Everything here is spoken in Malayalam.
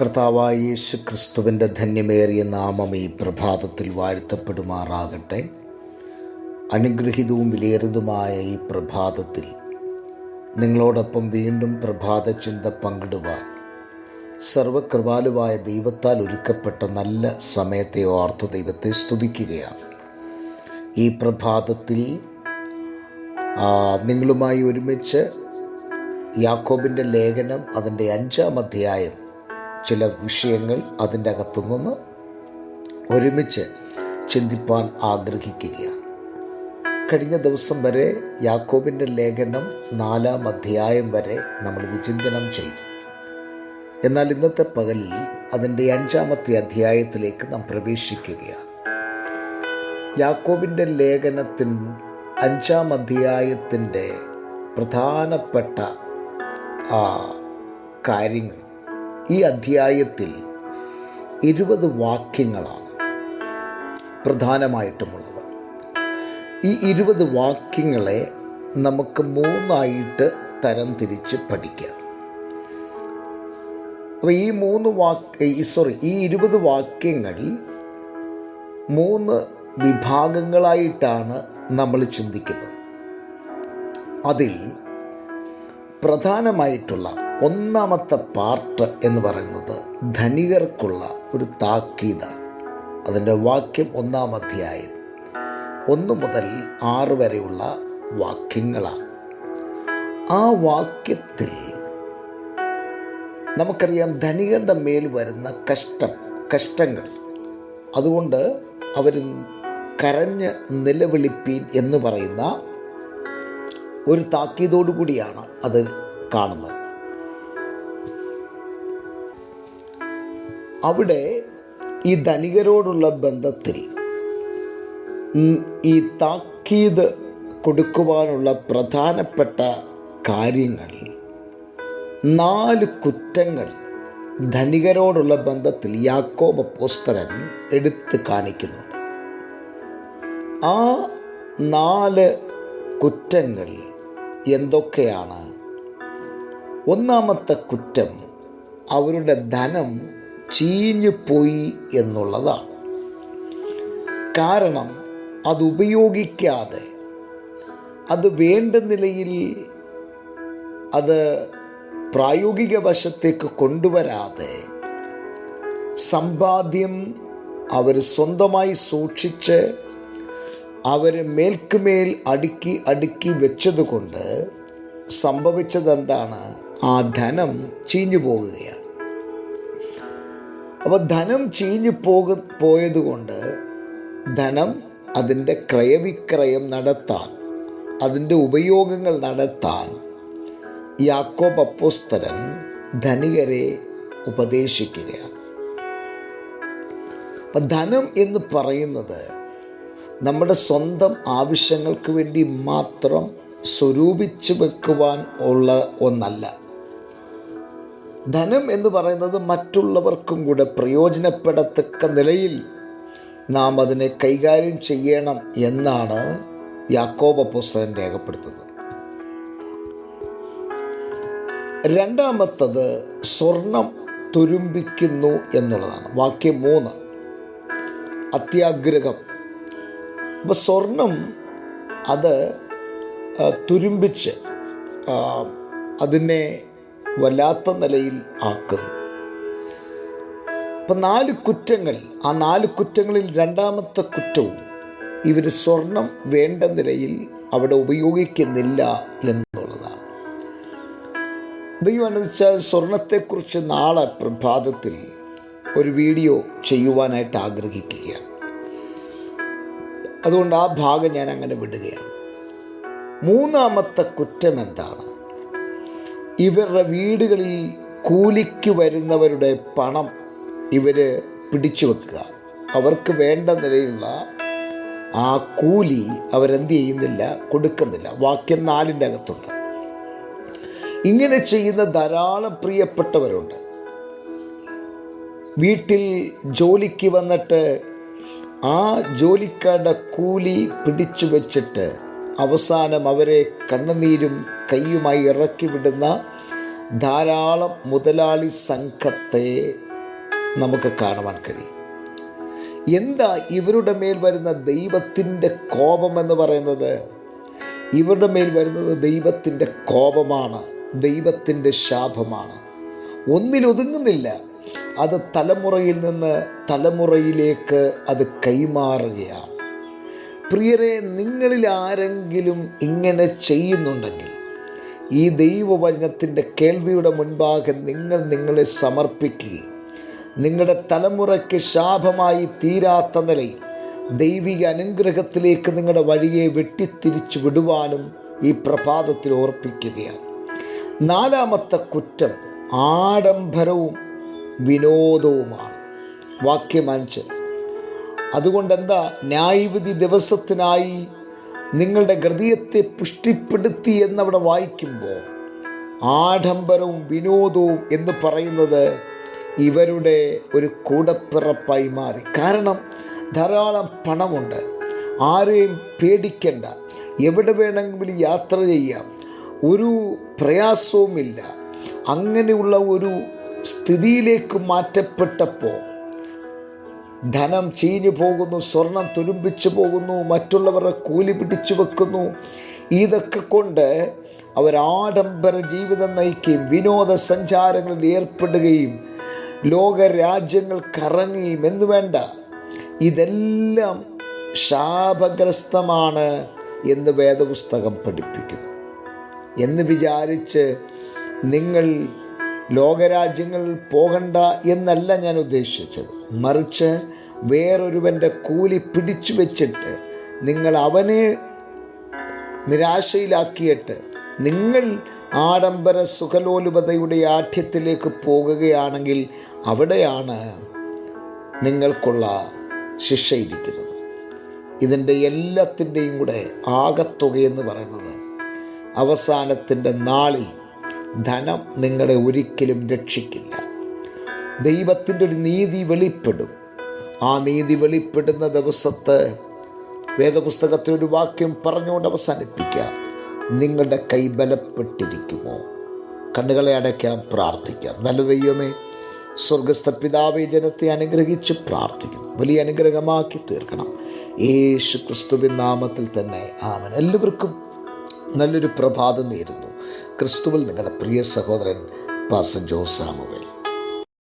കർത്താവായ യേശു ക്രിസ്തുവിൻ്റെ ധന്യമേറിയ നാമം ഈ പ്രഭാതത്തിൽ വാഴ്ത്തപ്പെടുമാറാകട്ടെ. അനുഗ്രഹീതവും വിലയേറിയതുമായ ഈ പ്രഭാതത്തിൽ നിങ്ങളോടൊപ്പം വീണ്ടും പ്രഭാത ചിന്ത പങ്കിടുവാൻ സർവകൃപാലുവായ ദൈവത്താൽ ഒരുക്കപ്പെട്ട നല്ല സമയത്തെ ഓർത്ത് ദൈവത്തെ സ്തുതിക്കുകയാണ്. ഈ പ്രഭാതത്തിൽ നിങ്ങളുമായി ഒരുമിച്ച് യാക്കോബിൻ്റെ ലേഖനം അതിൻ്റെ 5-ാം അധ്യായം ചില വിഷയങ്ങൾ അതിൻ്റെ അകത്തുനിന്ന് ഒരുമിച്ച് ചിന്തിപ്പാൻ ആഗ്രഹിക്കുകയാണ്. കഴിഞ്ഞ ദിവസം വരെ യാക്കോബിൻ്റെ ലേഖനം 4-ാം അധ്യായം വരെ നമ്മൾ വിചിന്തനം ചെയ്തു. എന്നാൽ ഇന്നത്തെ പകലിൽ അതിൻ്റെ 5-ാമത്തെ അധ്യായത്തിലേക്ക് നാം പ്രവേശിക്കുകയാണ്. യാക്കോബിൻ്റെ ലേഖനത്തിൻ 5-ാം അധ്യായത്തിൻ്റെ പ്രധാനപ്പെട്ട കാര്യങ്ങൾ ഈ അധ്യായത്തിൽ 20 വാക്യങ്ങളാണ് പ്രധാനമായിട്ടുമുള്ളത്. ഈ 20 വാക്യങ്ങളെ നമുക്ക് 3ആയിട്ട് തരം തിരിച്ച് പഠിക്കാം. അപ്പോൾ ഈ 20 വാക്യങ്ങൾ 3 വിഭാഗങ്ങളായിട്ടാണ് നമ്മൾ ചിന്തിക്കുന്നത്. അതിൽ പ്രധാനമായിട്ടുള്ള 1-ാമത്തെ പാർട്ട് എന്ന് പറയുന്നത് ധനികർക്കുള്ള ഒരു താക്കീതാണ്. അതിൻ്റെ വാക്യം 1-ാം അധ്യായം 1 മുതൽ 6 വരെയുള്ള വാക്യങ്ങളാണ്. ആ വാക്യത്തിൽ നമുക്കറിയാം ധനികരുടെ മേൽ വരുന്ന കഷ്ടങ്ങൾ. അതുകൊണ്ട് അവർ കരഞ്ഞ് നിലവിളിപ്പീൻ എന്ന് പറയുന്ന ഒരു താക്കീതോടു കൂടിയാണ് അത് കാണുന്നത്. അവിടെ ഈ ധനികരോടുള്ള ബന്ധത്തിൽ ഈ താക്കീത് കൊടുക്കുവാനുള്ള പ്രധാനപ്പെട്ട കാര്യങ്ങൾ 4 കുറ്റങ്ങൾ ധനികരോടുള്ള ബന്ധത്തിൽ യാക്കോബ് അപ്പോസ്തലൻ എടുത്ത് കാണിക്കുന്നുണ്ട്. ആ 4 കുറ്റങ്ങൾ എന്തൊക്കെയാണ്? 1-ാമത്തെ കുറ്റം അവരുടെ ധനം ചീഞ്ഞു പോയി എന്നുള്ളതാണ്. കാരണം അത് ഉപയോഗിക്കാതെ, അത് വേണ്ട നിലയിൽ അത് പ്രായോഗിക വശത്തേക്ക് കൊണ്ടുവരാതെ സമ്പാദ്യം അവർ സ്വന്തമായി സൂക്ഷിച്ച് അവർ മേൽക്കുമേൽ അടുക്കി വെച്ചതുകൊണ്ട് സംഭവിച്ചതെന്താണ്? ആ ധനം ചീഞ്ഞു പോകുകയാണ്. അപ്പോൾ ധനം ചീഞ്ഞു പോയതുകൊണ്ട് ധനം അതിൻ്റെ ക്രയവിക്രയം നടത്താൻ, അതിൻ്റെ ഉപയോഗങ്ങൾ നടത്താൻ യാക്കോബ് അപ്പോസ്തലൻ ധനികരെ ഉപദേശിക്കുകയാണ്. അപ്പം ധനം എന്ന് പറയുന്നത് നമ്മുടെ സ്വന്തം ആവശ്യങ്ങൾക്ക് വേണ്ടി മാത്രം സ്വരൂപിച്ചു വെക്കുവാൻ ഉള്ള ഒന്നല്ല. ധനം എന്ന് പറയുന്നത് മറ്റുള്ളവർക്കും കൂടെ പ്രയോജനപ്പെടത്തക്ക നിലയിൽ നാം അതിനെ കൈകാര്യം ചെയ്യണം എന്നാണ് യാക്കോബ് അപ്പോസ്തലൻ രേഖപ്പെടുത്തുന്നത്. 2-ാമത്തത് സ്വർണം തുരുമ്പിക്കുന്നു എന്നുള്ളതാണ്. വാക്യം 3 അത്യാഗ്രഹം. അപ്പോൾ സ്വർണം അത് തുരുമ്പിച്ച് അതിനെ വല്ലാത്ത നിലയിൽ ആക്കുന്നു. അപ്പം 4 കുറ്റങ്ങൾ. ആ 4 കുറ്റങ്ങളിൽ 2-ാമത്തെ കുറ്റവും ഇവർ സ്വർണം വേണ്ട നിലയിൽ അവിടെ ഉപയോഗിക്കുന്നില്ല എന്നുള്ളതാണ്. ദൈവം അനുവദിച്ചാൽ സ്വർണത്തെക്കുറിച്ച് നാളെ പ്രഭാതത്തിൽ ഒരു വീഡിയോ ചെയ്യുവാനായിട്ട് ആഗ്രഹിക്കുകയാണ്. അതുകൊണ്ട് ആ ഭാഗം ഞാൻ അങ്ങനെ വിടുകയാണ്. 3-ാമത്തെ കുറ്റം എന്താണ്? ഇവരുടെ വീടുകളിൽ കൂലിക്ക് വരുന്നവരുടെ പണം ഇവർ പിടിച്ചു വെക്കുക. അവർക്ക് വേണ്ട നിലയിലുള്ള ആ കൂലി അവരെന്ത് ചെയ്യുന്നില്ല, കൊടുക്കുന്നില്ല. വാക്യം 4-ൻ്റെ അകത്തുണ്ട്. ഇങ്ങനെ ചെയ്യുന്ന ധാരാളം പ്രിയപ്പെട്ടവരുണ്ട്. വീട്ടിൽ ജോലിക്ക് വന്നിട്ട് ആ ജോലിക്കാരുടെ കൂലി പിടിച്ചു വച്ചിട്ട് അവസാനം അവരെ കണ്ണുനീരും കയ്യുമായി ഇറക്കി വിടുന്ന ധാരാളം മുതലാളി സംഘത്തെ നമുക്ക് കാണുവാൻ കഴിയും. എന്താ ഇവരുടെ മേൽ വരുന്ന ദൈവത്തിൻ്റെ കോപമെന്ന് പറയുന്നത്? ഇവരുടെ മേൽ വരുന്നത് ദൈവത്തിൻ്റെ കോപമാണ്, ദൈവത്തിൻ്റെ ശാപമാണ്. ഒന്നിലൊതുങ്ങുന്നില്ല. അത് തലമുറയിൽ നിന്ന് തലമുറയിലേക്ക് അത് കൈമാറുകയാണ്. പ്രിയരെ, നിങ്ങളിൽ ആരെങ്കിലും ഇങ്ങനെ ചെയ്യുന്നുണ്ടെങ്കിൽ ഈ ദൈവവചനത്തിൻ്റെ കേൾവിയുടെ മുൻപാകെ നിങ്ങളെ സമർപ്പിക്കുകയും നിങ്ങളുടെ തലമുറയ്ക്ക് ശാപമായി തീരാത്ത നിലയിൽ ദൈവിക അനുഗ്രഹത്തിലേക്ക് നിങ്ങളുടെ വഴിയെ വെട്ടിത്തിരിച്ചു വിടുവാനും ഈ പ്രഭാതത്തിൽ ഓർപ്പിക്കുകയാണ്. നാലാമത്തെ കുറ്റം ആഡംബരവും വിനോദവുമാണ്. വാക്യം 5. അതുകൊണ്ടെന്താ, ന്യായവിധി ദിവസത്തിനായി നിങ്ങളുടെ ഹൃദയത്തെ പുഷ്ടിപ്പെടുത്തി എന്നവിടെ വായിക്കുമ്പോൾ ആഡംബരവും വിനോദവും എന്ന് പറയുന്നത് ഇവരുടെ ഒരു കൂടപ്പിറപ്പായി മാറി. കാരണം ധാരാളം പണമുണ്ട്, ആരെയും പേടിക്കേണ്ട, എവിടെ വേണമെങ്കിലും യാത്ര ചെയ്യാം, ഒരു പ്രയാസവുമില്ല. അങ്ങനെയുള്ള ഒരു സ്ഥിതിയിലേക്ക് മാറ്റപ്പെട്ടപ്പോൾ ധനം ചീഞ്ഞു പോകുന്നു, സ്വർണം തുരുമ്പിച്ചു പോകുന്നു, മറ്റുള്ളവരുടെ കൂലി പിടിച്ചു വെക്കുന്നു. ഇതൊക്കെ കൊണ്ട് അവർ ആഡംബര ജീവിതം നയിക്കുകയും വിനോദസഞ്ചാരങ്ങളിൽ ഏർപ്പെടുകയും ലോകരാജ്യങ്ങൾ കറങ്ങുകയും എന്ന് വേണ്ട, ഇതെല്ലാം ശാപഗ്രസ്തമാണ് എന്ന് വേദപുസ്തകം പഠിപ്പിക്കുന്നു. എന്ന് വിചാരിച്ച് നിങ്ങൾ ലോകരാജ്യങ്ങളിൽ പോകണ്ട എന്നല്ല ഞാൻ ഉദ്ദേശിച്ചത്. മറിച്ച് വേറൊരുവൻ്റെ കൂലി പിടിച്ചു വെച്ചിട്ട് നിങ്ങൾ അവനെ നിരാശയിലാക്കിയിട്ട് നിങ്ങൾ ആഡംബര സുഖലോലുപതയുടെ ആഠ്യത്തിലേക്ക് പോകുകയാണെങ്കിൽ അവിടെയാണ് നിങ്ങൾക്കുള്ള ശിക്ഷയിരിക്കുന്നത്. ഇതിൻ്റെ എല്ലാത്തിൻ്റെയും കൂടെ ആകത്തുകയെന്ന് പറയുന്നത് അവസാനത്തിൻ്റെ നാളിൽ ധനം നിങ്ങളെ ഒരിക്കലും രക്ഷിക്കില്ല. ദൈവത്തിൻ്റെ ഒരു നീതി വെളിപ്പെടും. ആ നീതി വെളിപ്പെടുന്ന ദിവസത്തെ വേദപുസ്തകത്തിൽ ഒരു വാക്യം പറഞ്ഞുകൊണ്ട് അവസാനിപ്പിക്കാം. നിങ്ങളുടെ കൈ ബലപ്പെട്ടിരിക്കുമോ? കണ്ണുകളെ അടയ്ക്കാം, പ്രാർത്ഥിക്കാം. നല്ല ദൈവമേ, സ്വർഗസ്ഥ പിതാവേ, ജനത്തെ അനുഗ്രഹിച്ച് പ്രാർത്ഥിക്കുന്നു. വലിയ അനുഗ്രഹമാക്കി തീർക്കണം. യേശു ക്രിസ്തുവിൻ നാമത്തിൽ തന്നെ ആമേൻ. എല്ലാവർക്കും നല്ലൊരു പ്രഭാതം നേരുന്നു. ക്രിസ്തുവിൽ നിങ്ങളുടെ പ്രിയ സഹോദരൻ പാസ്റ്റർ ജോസ് സാമുവേൽ.